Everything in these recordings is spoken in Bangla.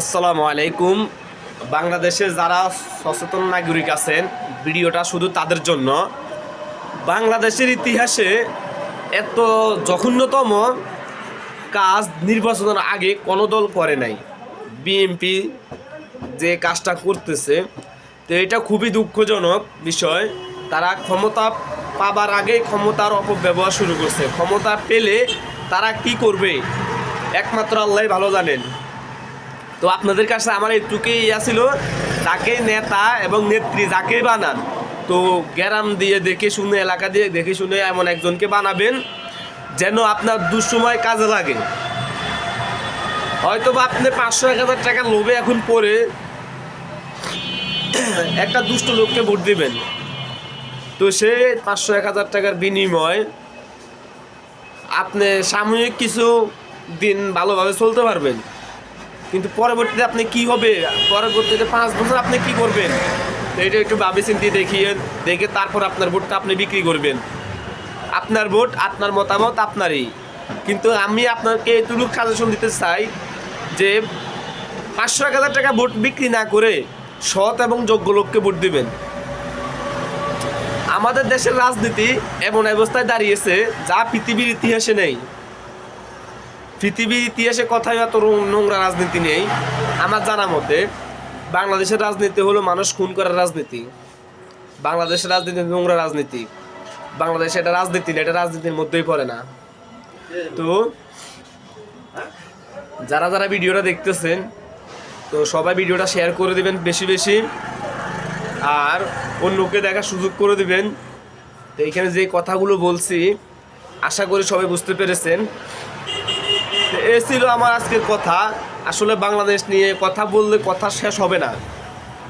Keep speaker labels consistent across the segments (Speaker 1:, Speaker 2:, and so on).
Speaker 1: আসসালামু আলাইকুম। বাংলাদেশে যারা সচেতন নাগরিক আছেন, ভিডিওটা শুধু তাদের জন্য। বাংলাদেশের ইতিহাসে এত জঘন্যতম কাজ নির্বাচনের আগে কোনো দল করে নাই। বিএনপি যে কাজটা করতেছে, তো এটা খুবই দুঃখজনক বিষয়। তারা ক্ষমতা পাবার আগে ক্ষমতার অপব্যবহার শুরু করছে। ক্ষমতা পেলে তারা কি করবে একমাত্র আল্লাহই ভালো জানেন। তো আপনাদের কাছে আমার এইটুকুই ছিল, যাকে নেতা এবং নেত্রী যাকে বানান, তো গ্রাম দিয়ে দেখে শুনে, এলাকা দিয়ে দেখে শুনে এমন একজনকে বানাবেন যেন আপনার দুঃসময় কাজে লাগে। হয়তো বা আপনি 500-1000 টাকার লোভে এখন পরে একটা দুষ্ট লোককে ভোট দিবেন, তো সে 500-1000 টাকার বিনিময় আপনি সাময়িক কিছু দিন ভালোভাবে চলতে পারবেন, কিন্তু পরবর্তীতে আপনি কি হবে, পরবর্তীতে 5 বছর আপনি কি করবেন, এটা একটু ভাবে চিন্তে দেখে তারপর আপনার ভোটটা আপনি বিক্রি করবেন। আপনার ভোট, আপনার মতামত আপনারই। কিন্তু আমি আপনাকে এটুকু সাজেশন দিতে চাই যে 500-1000 টাকা ভোট বিক্রি না করে সৎ এবং যোগ্য লোককে ভোট দিবেন। আমাদের দেশের রাজনীতি এমন অবস্থায় দাঁড়িয়েছে যা পৃথিবীর ইতিহাসে নেই। পৃথিবীর ইতিহাসে কথাই এত নোংরা রাজনীতি নেই। আমার জানা মতে বাংলাদেশের রাজনীতি হলো মানুষ খুন করার রাজনীতি। বাংলাদেশের রাজনীতি নোংরা রাজনীতি। বাংলাদেশে এটা রাজনীতি না, এটা রাজনীতির মধ্যেই পড়ে না। তো যারা যারা ভিডিওটা দেখতেছেন, তো সবাই ভিডিওটা শেয়ার করে দিবেন বেশি বেশি, আর অন্যকে দেখার সুযোগ করে দিবেন। তো এইখানে যে কথাগুলো বলছি আশা করি সবাই বুঝতে পেরেছেন। এ ছিল আমার আজকের কথা। আসলে বাংলাদেশ নিয়ে কথা বললে কথা শেষ হবে না।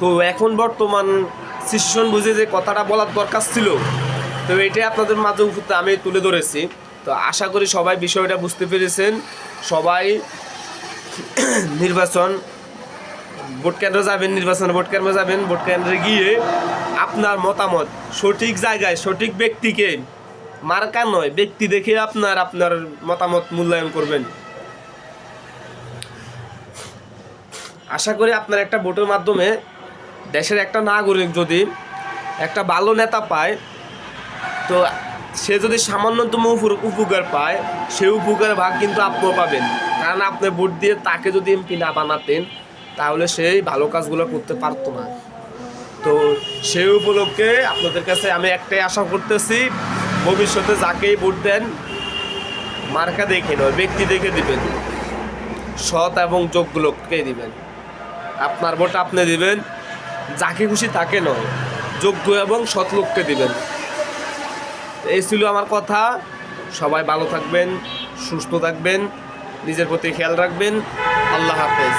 Speaker 1: তো এখন বর্তমান সিচুয়েশন বুঝে যে কথাটা বলার দরকার ছিল, তো এটাই আপনাদের মাঝে আমি তুলে ধরেছি। তো আশা করি সবাই বিষয়টা বুঝতে পেরেছেন। সবাই নির্বাচন ভোট কেন্দ্রে যাবেন, নির্বাচনে ভোট কেন্দ্রে যাবেন, ভোট কেন্দ্রে গিয়ে আপনার মতামত সঠিক জায়গায় সঠিক ব্যক্তিকে, মার্কা নয় ব্যক্তি দেখে আপনার মতামত মূল্যায়ন করবেন। আশা করি আপনার একটা ভোটের মাধ্যমে দেশের একটা নাগরিক যদি একটা ভালো নেতা পায়, তো সে যদি সামান্যতম উপকার পায়, সেই উপকারের ভাগ কিন্তু আপনিও পাবেন। কারণ আপনি ভোট দিয়ে তাকে যদি এমপি না বানাতেন, তাহলে সেই ভালো কাজগুলো করতে পারতো না। তো সেই উপলক্ষে আপনাদের কাছে আমি একটাই আশা করতেছি, ভবিষ্যতে যাকেই ভোট দেন মার্কা দেখে নয় ব্যক্তি দেখে দিবেন, সৎ এবং যোগ্য লোককেই দিবেন। আপনার ভোট আপনি দিবেন, যাকে খুশি তাকে নয়, যোগ্য এবং সৎ লোককে দিবেন। এই ছিল আমার কথা। সবাই ভালো থাকবেন, সুস্থ থাকবেন, নিজের প্রতি খেয়াল রাখবেন। আল্লাহ হাফেজ।